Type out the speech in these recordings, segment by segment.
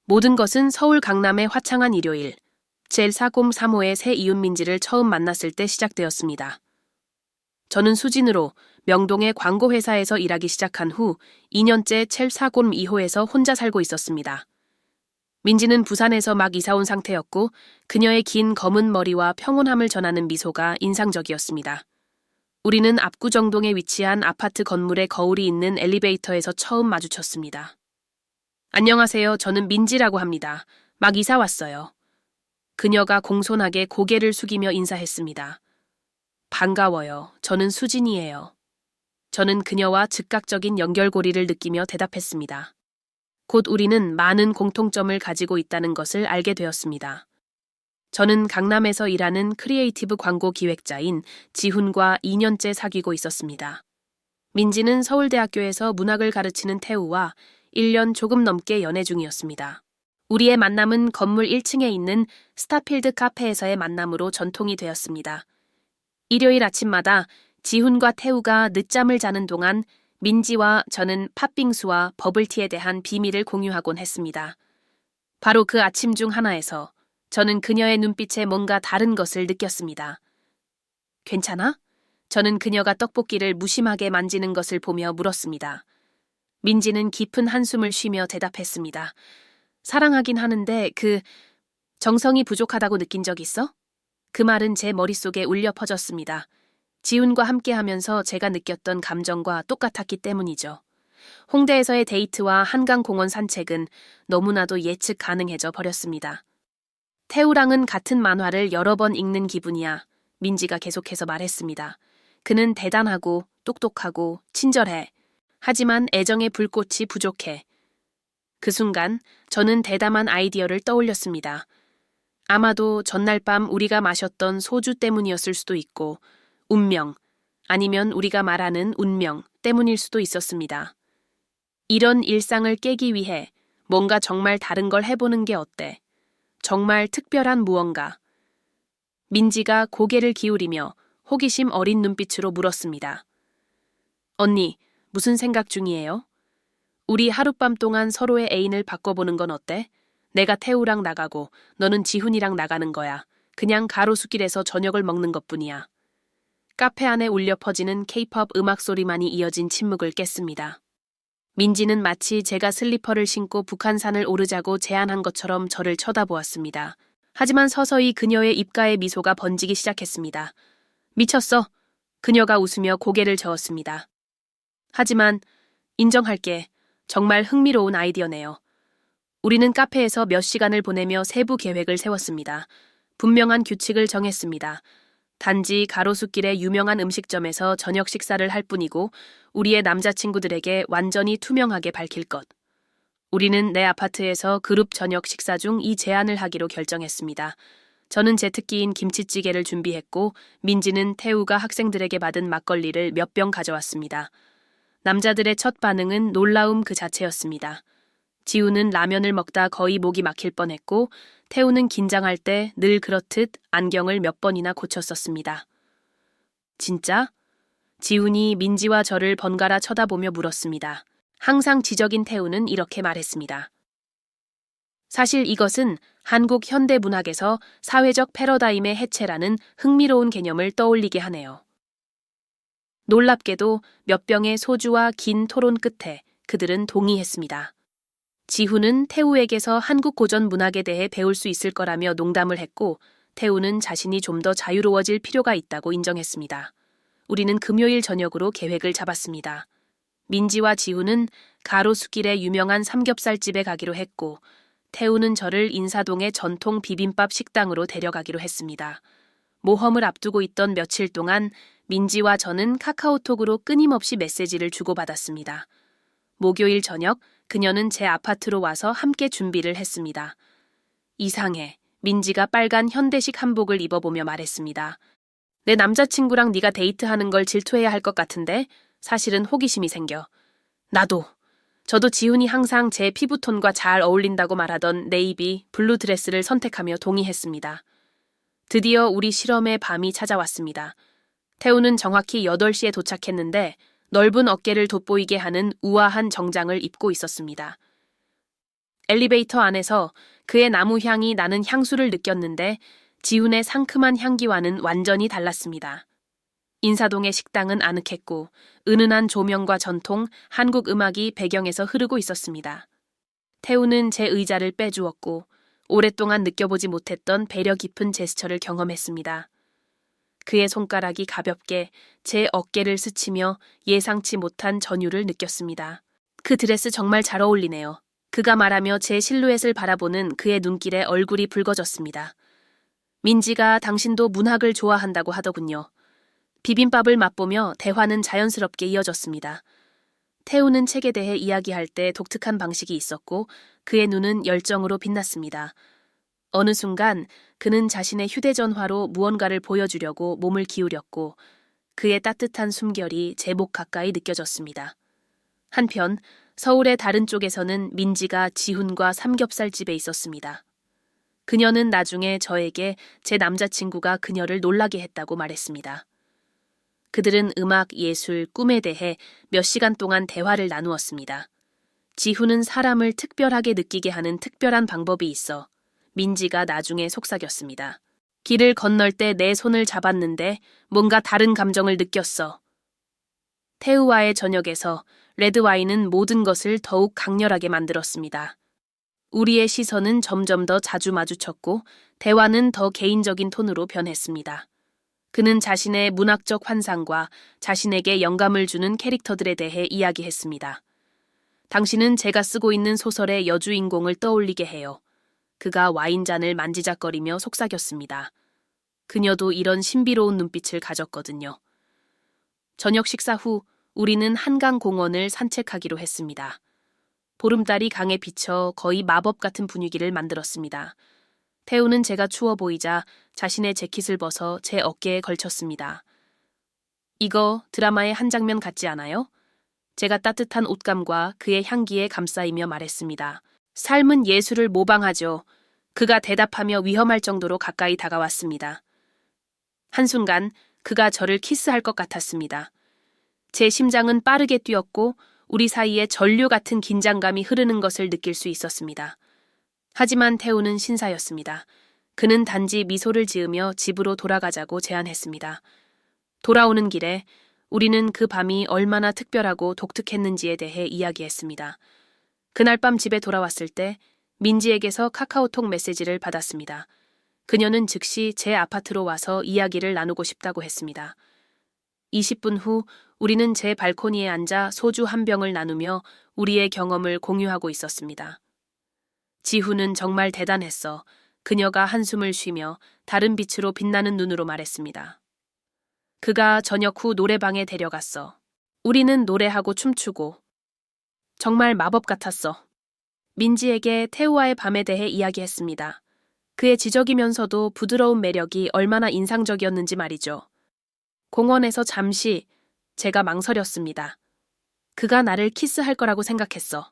모든 것은 서울 강남의 화창한 일요일, 제14035의 새 이웃 민지를 처음 만났을 때 시작되었습니다. 저는 수진으로 명동의 광고회사에서 일하기 시작한 후 2년째 첼402호에서 혼자 살고 있었습니다. 민지는 부산에서 막 이사 온 상태였고 그녀의 긴 검은 머리와 평온함을 전하는 미소가 인상적이었습니다. 우리는 압구정동에 위치한 아파트 건물의 거울이 있는 엘리베이터에서 처음 마주쳤습니다. 안녕하세요. 저는 민지라고 합니다. 막 이사 왔어요. 그녀가 공손하게 고개를 숙이며 인사했습니다. 반가워요. 저는 수진이에요. 저는 그녀와 즉각적인 연결고리를 느끼며 대답했습니다. 곧 우리는 많은 공통점을 가지고 있다는 것을 알게 되었습니다. 저는 강남에서 일하는 크리에이티브 광고 기획자인 지훈과 2년째 사귀고 있었습니다. 민지는 서울대학교에서 문학을 가르치는 태우와 1년 조금 넘게 연애 중이었습니다. 우리의 만남은 건물 1층에 있는 스타필드 카페에서의 만남으로 전통이 되었습니다. 일요일 아침마다 지훈과 태우가 늦잠을 자는 동안 민지와 저는 팥빙수와 버블티에 대한 비밀을 공유하곤 했습니다. 바로 그 아침 중 하나에서 저는 그녀의 눈빛에 뭔가 다른 것을 느꼈습니다. 괜찮아? 저는 그녀가 떡볶이를 무심하게 만지는 것을 보며 물었습니다. 민지는 깊은 한숨을 쉬며 대답했습니다. 사랑하긴 하는데 정성이 부족하다고 느낀 적 있어? 그 말은 제 머릿속에 울려 퍼졌습니다. 지훈과 함께하면서 제가 느꼈던 감정과 똑같았기 때문이죠. 홍대에서의 데이트와 한강공원 산책은 너무나도 예측 가능해져 버렸습니다. 태우랑은 같은 만화를 여러 번 읽는 기분이야. 민지가 계속해서 말했습니다. 그는 대단하고 똑똑하고 친절해. 하지만 애정의 불꽃이 부족해. 그 순간 저는 대담한 아이디어를 떠올렸습니다. 아마도 전날 밤 우리가 마셨던 소주 때문이었을 수도 있고 운명, 아니면 우리가 말하는 운명 때문일 수도 있었습니다. 이런 일상을 깨기 위해 뭔가 정말 다른 걸 해보는 게 어때? 정말 특별한 무언가. 민지가 고개를 기울이며 호기심 어린 눈빛으로 물었습니다. 언니, 무슨 생각 중이에요? 우리 하룻밤 동안 서로의 애인을 바꿔보는 건 어때? 내가 태우랑 나가고 너는 지훈이랑 나가는 거야. 그냥 가로수길에서 저녁을 먹는 것뿐이야. 카페 안에 울려 퍼지는 K-팝 음악 소리만이 이어진 침묵을 깼습니다. 민지는 마치 제가 슬리퍼를 신고 북한산을 오르자고 제안한 것처럼 저를 쳐다보았습니다. 하지만 서서히 그녀의 입가에 미소가 번지기 시작했습니다. 미쳤어. 그녀가 웃으며 고개를 저었습니다. 하지만 인정할게. 정말 흥미로운 아이디어네요. 우리는 카페에서 몇 시간을 보내며 세부 계획을 세웠습니다. 분명한 규칙을 정했습니다. 단지 가로수길의 유명한 음식점에서 저녁 식사를 할 뿐이고 우리의 남자친구들에게 완전히 투명하게 밝힐 것. 우리는 내 아파트에서 그룹 저녁 식사 중 이 제안을 하기로 결정했습니다. 저는 제 특기인 김치찌개를 준비했고 민지는 태우가 학생들에게 받은 막걸리를 몇 병 가져왔습니다. 남자들의 첫 반응은 놀라움 그 자체였습니다. 지우는 라면을 먹다 거의 목이 막힐 뻔했고 태우는 긴장할 때 늘 그렇듯 안경을 몇 번이나 고쳤었습니다. 진짜? 지훈이 민지와 저를 번갈아 쳐다보며 물었습니다. 항상 지적인 태우는 이렇게 말했습니다. 사실 이것은 한국 현대 문학에서 사회적 패러다임의 해체라는 흥미로운 개념을 떠올리게 하네요. 놀랍게도 몇 병의 소주와 긴 토론 끝에 그들은 동의했습니다. 지훈은 태우에게서 한국 고전 문학에 대해 배울 수 있을 거라며 농담을 했고 태우는 자신이 좀 더 자유로워질 필요가 있다고 인정했습니다. 우리는 금요일 저녁으로 계획을 잡았습니다. 민지와 지훈은 가로수길의 유명한 삼겹살집에 가기로 했고 태우는 저를 인사동의 전통 비빔밥 식당으로 데려가기로 했습니다. 모험을 앞두고 있던 며칠 동안 민지와 저는 카카오톡으로 끊임없이 메시지를 주고받았습니다. 목요일 저녁 그녀는 제 아파트로 와서 함께 준비를 했습니다. 이상해. 민지가 빨간 현대식 한복을 입어보며 말했습니다. 내 남자친구랑 네가 데이트하는 걸 질투해야 할 것 같은데 사실은 호기심이 생겨. 나도. 저도 지훈이 항상 제 피부톤과 잘 어울린다고 말하던 네이비 블루 드레스를 선택하며 동의했습니다. 드디어 우리 실험의 밤이 찾아왔습니다. 태우는 정확히 8시에 도착했는데 넓은 어깨를 돋보이게 하는 우아한 정장을 입고 있었습니다. 엘리베이터 안에서 그의 나무 향이 나는 향수를 느꼈는데 지훈의 상큼한 향기와는 완전히 달랐습니다. 인사동의 식당은 아늑했고 은은한 조명과 전통, 한국 음악이 배경에서 흐르고 있었습니다. 태우는 제 의자를 빼주었고 오랫동안 느껴보지 못했던 배려 깊은 제스처를 경험했습니다. 그의 손가락이 가볍게 제 어깨를 스치며 예상치 못한 전율을 느꼈습니다. 그 드레스 정말 잘 어울리네요. 그가 말하며 제 실루엣을 바라보는 그의 눈길에 얼굴이 붉어졌습니다. 민지가 당신도 문학을 좋아한다고 하더군요. 비빔밥을 맛보며 대화는 자연스럽게 이어졌습니다. 태우는 책에 대해 이야기할 때 독특한 방식이 있었고 그의 눈은 열정으로 빛났습니다. 어느 순간 그는 자신의 휴대전화로 무언가를 보여주려고 몸을 기울였고 그의 따뜻한 숨결이 제 목 가까이 느껴졌습니다. 한편 서울의 다른 쪽에서는 민지가 지훈과 삼겹살집에 있었습니다. 그녀는 나중에 저에게 제 남자친구가 그녀를 놀라게 했다고 말했습니다. 그들은 음악, 예술, 꿈에 대해 몇 시간 동안 대화를 나누었습니다. 지훈은 사람을 특별하게 느끼게 하는 특별한 방법이 있어 민지가 나중에 속삭였습니다. 길을 건널 때 내 손을 잡았는데 뭔가 다른 감정을 느꼈어. 태우와의 저녁에서 레드와인은 모든 것을 더욱 강렬하게 만들었습니다. 우리의 시선은 점점 더 자주 마주쳤고 대화는 더 개인적인 톤으로 변했습니다. 그는 자신의 문학적 환상과 자신에게 영감을 주는 캐릭터들에 대해 이야기했습니다. 당신은 제가 쓰고 있는 소설의 여주인공을 떠올리게 해요. 그가 와인잔을 만지작거리며 속삭였습니다. 그녀도 이런 신비로운 눈빛을 가졌거든요. 저녁 식사 후 우리는 한강 공원을 산책하기로 했습니다. 보름달이 강에 비쳐 거의 마법 같은 분위기를 만들었습니다. 태우는 제가 추워 보이자 자신의 재킷을 벗어 제 어깨에 걸쳤습니다. 이거 드라마의 한 장면 같지 않아요? 제가 따뜻한 옷감과 그의 향기에 감싸이며 말했습니다. 삶은 예술을 모방하죠. 그가 대답하며 위험할 정도로 가까이 다가왔습니다. 한순간 그가 저를 키스할 것 같았습니다. 제 심장은 빠르게 뛰었고 우리 사이에 전류 같은 긴장감이 흐르는 것을 느낄 수 있었습니다. 하지만 태우는 신사였습니다. 그는 단지 미소를 지으며 집으로 돌아가자고 제안했습니다. 돌아오는 길에 우리는 그 밤이 얼마나 특별하고 독특했는지에 대해 이야기했습니다. 그날 밤 집에 돌아왔을 때 민지에게서 카카오톡 메시지를 받았습니다. 그녀는 즉시 제 아파트로 와서 이야기를 나누고 싶다고 했습니다. 20분 후 우리는 제 발코니에 앉아 소주 한 병을 나누며 우리의 경험을 공유하고 있었습니다. 지훈은 정말 대단했어. 그녀가 한숨을 쉬며 다른 빛으로 빛나는 눈으로 말했습니다. 그가 저녁 후 노래방에 데려갔어. 우리는 노래하고 춤추고 정말 마법 같았어. 민지에게 태우와의 밤에 대해 이야기했습니다. 그의 지적이면서도 부드러운 매력이 얼마나 인상적이었는지 말이죠. 공원에서 잠시 제가 망설였습니다. 그가 나를 키스할 거라고 생각했어.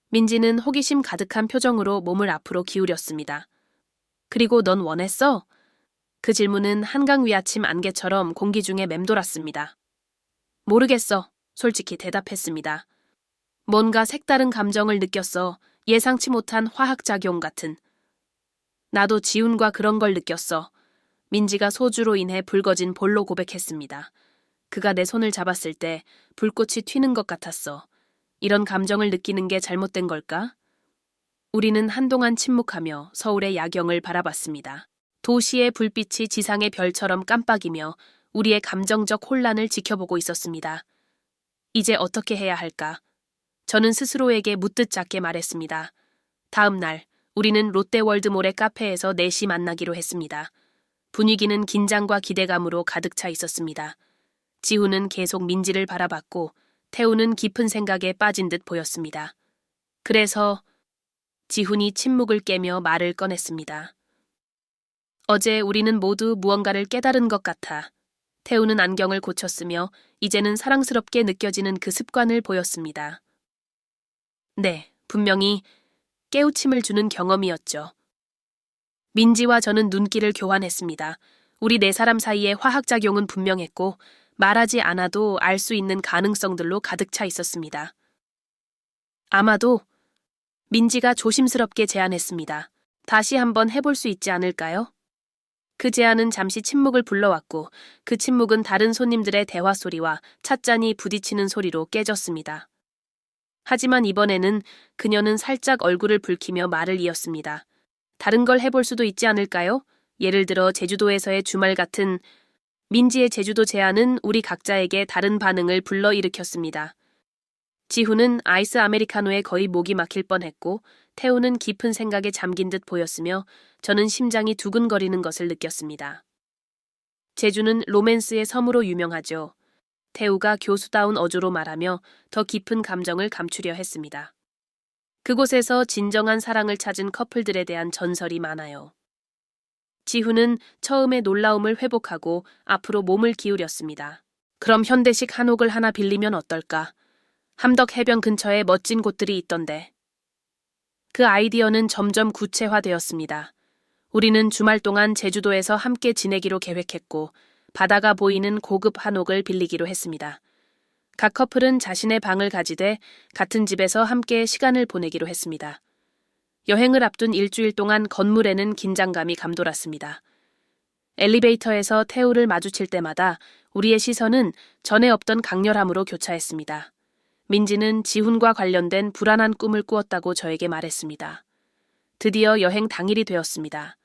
민지는 호기심 가득한 표정으로 몸을 앞으로 기울였습니다. 그리고 넌 원했어? 그 질문은 한강 위 아침 안개처럼 공기 중에 맴돌았습니다. 모르겠어. 솔직히 대답했습니다. 뭔가 색다른 감정을 느꼈어. 예상치 못한 화학작용 같은. 나도 지훈과 그런 걸 느꼈어. 민지가 소주로 인해 붉어진 볼로 고백했습니다. 그가 내 손을 잡았을 때 불꽃이 튀는 것 같았어. 이런 감정을 느끼는 게 잘못된 걸까? 우리는 한동안 침묵하며 서울의 야경을 바라봤습니다. 도시의 불빛이 지상의 별처럼 깜빡이며 우리의 감정적 혼란을 지켜보고 있었습니다. 이제 어떻게 해야 할까? 저는 스스로에게 묻듯 작게 말했습니다. 다음 날 우리는 롯데월드몰의 카페에서 4시 만나기로 했습니다. 분위기는 긴장과 기대감으로 가득 차 있었습니다. 지훈은 계속 민지를 바라봤고 태우는 깊은 생각에 빠진 듯 보였습니다. 그래서 지훈이 침묵을 깨며 말을 꺼냈습니다. 어제 우리는 모두 무언가를 깨달은 것 같아. 태우는 안경을 고쳤으며 이제는 사랑스럽게 느껴지는 그 습관을 보였습니다. 네, 분명히 깨우침을 주는 경험이었죠. 민지와 저는 눈길을 교환했습니다. 우리 네 사람 사이의 화학작용은 분명했고 말하지 않아도 알 수 있는 가능성들로 가득 차 있었습니다. 아마도 민지가 조심스럽게 제안했습니다. 다시 한번 해볼 수 있지 않을까요? 그 제안은 잠시 침묵을 불러왔고 그 침묵은 다른 손님들의 대화 소리와 찻잔이 부딪히는 소리로 깨졌습니다. 하지만 이번에는 그녀는 살짝 얼굴을 붉히며 말을 이었습니다. 다른 걸 해볼 수도 있지 않을까요? 예를 들어 제주도에서의 주말 같은. 민지의 제주도 제안은 우리 각자에게 다른 반응을 불러일으켰습니다. 지훈은 아이스 아메리카노에 거의 목이 막힐 뻔했고 태우는 깊은 생각에 잠긴 듯 보였으며 저는 심장이 두근거리는 것을 느꼈습니다. 제주는 로맨스의 섬으로 유명하죠. 태우가 교수다운 어조로 말하며 더 깊은 감정을 감추려 했습니다. 그곳에서 진정한 사랑을 찾은 커플들에 대한 전설이 많아요. 지훈은 처음에 놀라움을 회복하고 앞으로 몸을 기울였습니다. 그럼 현대식 한옥을 하나 빌리면 어떨까? 함덕 해변 근처에 멋진 곳들이 있던데. 그 아이디어는 점점 구체화되었습니다. 우리는 주말 동안 제주도에서 함께 지내기로 계획했고 바다가 보이는 고급 한옥을 빌리기로 했습니다. 각 커플은 자신의 방을 가지되 같은 집에서 함께 시간을 보내기로 했습니다. 여행을 앞둔 일주일 동안 건물에는 긴장감이 감돌았습니다. 엘리베이터에서 태우를 마주칠 때마다 우리의 시선은 전에 없던 강렬함으로 교차했습니다. 민지는 지훈과 관련된 불안한 꿈을 꾸었다고 저에게 말했습니다. 드디어 여행 당일이 되었습니다.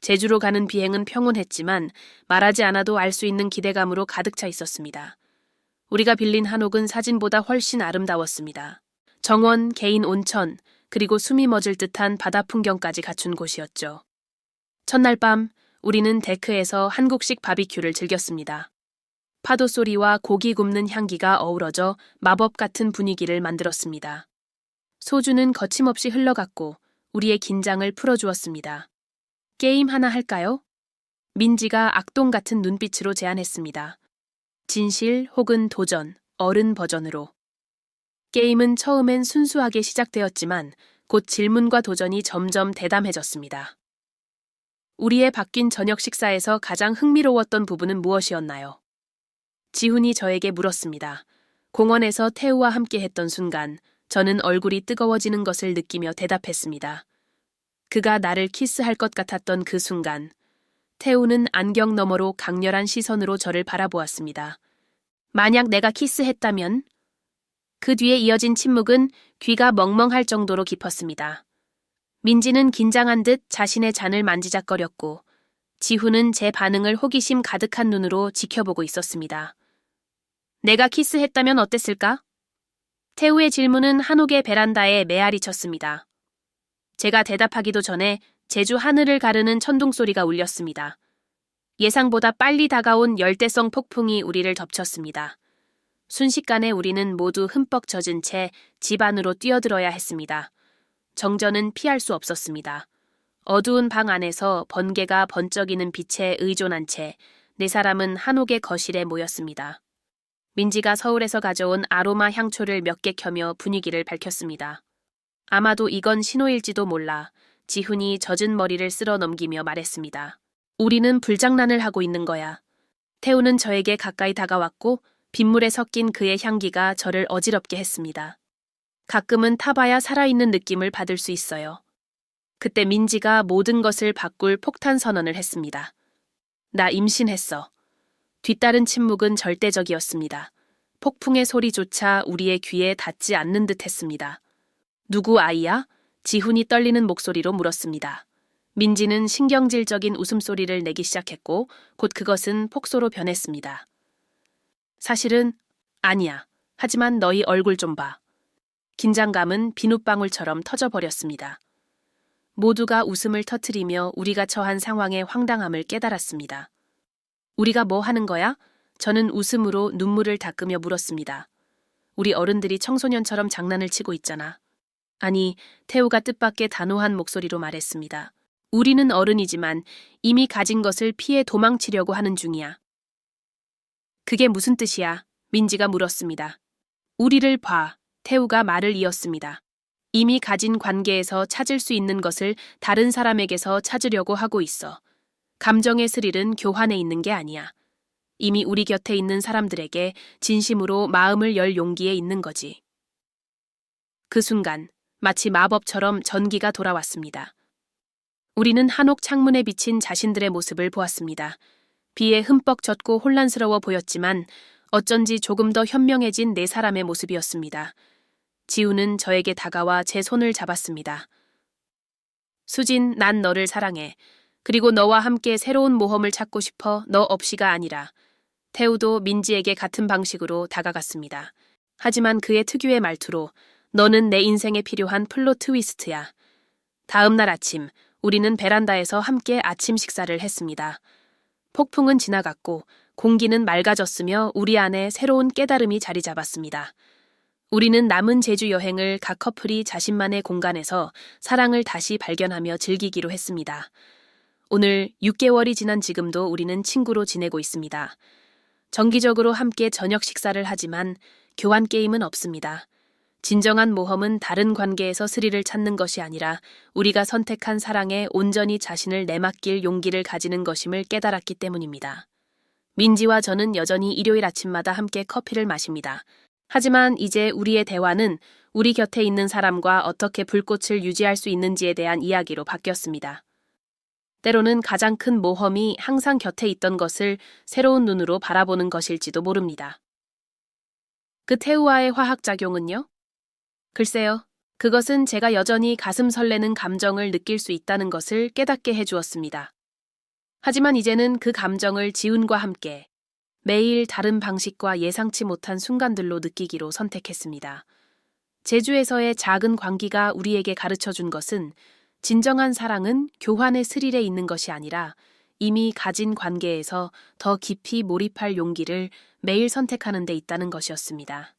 제주로 가는 비행은 평온했지만 말하지 않아도 알 수 있는 기대감으로 가득 차 있었습니다. 우리가 빌린 한옥은 사진보다 훨씬 아름다웠습니다. 정원, 개인 온천, 그리고 숨이 멎을 듯한 바다 풍경까지 갖춘 곳이었죠. 첫날 밤 우리는 데크에서 한국식 바비큐를 즐겼습니다. 파도 소리와 고기 굽는 향기가 어우러져 마법 같은 분위기를 만들었습니다. 소주는 거침없이 흘러갔고 우리의 긴장을 풀어주었습니다. 게임 하나 할까요? 민지가 악동 같은 눈빛으로 제안했습니다. 진실 혹은 도전, 어른 버전으로. 게임은 처음엔 순수하게 시작되었지만 곧 질문과 도전이 점점 대담해졌습니다. 우리의 바뀐 저녁 식사에서 가장 흥미로웠던 부분은 무엇이었나요? 지훈이 저에게 물었습니다. 공원에서 태우와 함께 했던 순간 저는 얼굴이 뜨거워지는 것을 느끼며 대답했습니다. 그가 나를 키스할 것 같았던 그 순간 태우는 안경 너머로 강렬한 시선으로 저를 바라보았습니다. 만약 내가 키스했다면? 그 뒤에 이어진 침묵은 귀가 멍멍할 정도로 깊었습니다. 민지는 긴장한 듯 자신의 잔을 만지작거렸고 지훈은 제 반응을 호기심 가득한 눈으로 지켜보고 있었습니다. 내가 키스했다면 어땠을까? 태우의 질문은 한옥의 베란다에 메아리 쳤습니다. 제가 대답하기도 전에 제주 하늘을 가르는 천둥 소리가 울렸습니다. 예상보다 빨리 다가온 열대성 폭풍이 우리를 덮쳤습니다. 순식간에 우리는 모두 흠뻑 젖은 채 집 안으로 뛰어들어야 했습니다. 정전은 피할 수 없었습니다. 어두운 방 안에서 번개가 번쩍이는 빛에 의존한 채 네 사람은 한옥의 거실에 모였습니다. 민지가 서울에서 가져온 아로마 향초를 몇 개 켜며 분위기를 밝혔습니다. 아마도 이건 신호일지도 몰라. 지훈이 젖은 머리를 쓸어 넘기며 말했습니다. 우리는 불장난을 하고 있는 거야. 태우는 저에게 가까이 다가왔고 빗물에 섞인 그의 향기가 저를 어지럽게 했습니다. 가끔은 타봐야 살아있는 느낌을 받을 수 있어요. 그때 민지가 모든 것을 바꿀 폭탄 선언을 했습니다. 나 임신했어. 뒤따른 침묵은 절대적이었습니다. 폭풍의 소리조차 우리의 귀에 닿지 않는 듯 했습니다. 누구 아이야? 지훈이 떨리는 목소리로 물었습니다. 민지는 신경질적인 웃음소리를 내기 시작했고 곧 그것은 폭소로 변했습니다. 사실은 아니야. 하지만 너희 얼굴 좀 봐. 긴장감은 비눗방울처럼 터져버렸습니다. 모두가 웃음을 터뜨리며 우리가 처한 상황의 황당함을 깨달았습니다. 우리가 뭐 하는 거야? 저는 웃음으로 눈물을 닦으며 물었습니다. 우리 어른들이 청소년처럼 장난을 치고 있잖아. 아니, 태우가 뜻밖의 단호한 목소리로 말했습니다. 우리는 어른이지만 이미 가진 것을 피해 도망치려고 하는 중이야. 그게 무슨 뜻이야? 민지가 물었습니다. 우리를 봐. 태우가 말을 이었습니다. 이미 가진 관계에서 찾을 수 있는 것을 다른 사람에게서 찾으려고 하고 있어. 감정의 스릴은 교환에 있는 게 아니야. 이미 우리 곁에 있는 사람들에게 진심으로 마음을 열 용기에 있는 거지. 그 순간 마치 마법처럼 전기가 돌아왔습니다. 우리는 한옥 창문에 비친 자신들의 모습을 보았습니다. 비에 흠뻑 젖고 혼란스러워 보였지만 어쩐지 조금 더 현명해진 네 사람의 모습이었습니다. 지우는 저에게 다가와 제 손을 잡았습니다. 수진, 난 너를 사랑해. 그리고 너와 함께 새로운 모험을 찾고 싶어. 너 없이가 아니라. 태우도 민지에게 같은 방식으로 다가갔습니다. 하지만 그의 특유의 말투로 너는 내 인생에 필요한 플롯 트위스트야. 다음 날 아침 우리는 베란다에서 함께 아침 식사를 했습니다. 폭풍은 지나갔고 공기는 맑아졌으며 우리 안에 새로운 깨달음이 자리 잡았습니다. 우리는 남은 제주 여행을 각 커플이 자신만의 공간에서 사랑을 다시 발견하며 즐기기로 했습니다. 오늘 6개월이 지난 지금도 우리는 친구로 지내고 있습니다. 정기적으로 함께 저녁 식사를 하지만 교환 게임은 없습니다. 진정한 모험은 다른 관계에서 스릴을 찾는 것이 아니라 우리가 선택한 사랑에 온전히 자신을 내맡길 용기를 가지는 것임을 깨달았기 때문입니다. 민지와 저는 여전히 일요일 아침마다 함께 커피를 마십니다. 하지만 이제 우리의 대화는 우리 곁에 있는 사람과 어떻게 불꽃을 유지할 수 있는지에 대한 이야기로 바뀌었습니다. 때로는 가장 큰 모험이 항상 곁에 있던 것을 새로운 눈으로 바라보는 것일지도 모릅니다. 그 태우와의 화학작용은요? 글쎄요. 그것은 제가 여전히 가슴 설레는 감정을 느낄 수 있다는 것을 깨닫게 해주었습니다. 하지만 이제는 그 감정을 지훈과 함께 매일 다른 방식과 예상치 못한 순간들로 느끼기로 선택했습니다. 제주에서의 작은 광기가 우리에게 가르쳐준 것은 진정한 사랑은 교환의 스릴에 있는 것이 아니라 이미 가진 관계에서 더 깊이 몰입할 용기를 매일 선택하는 데 있다는 것이었습니다.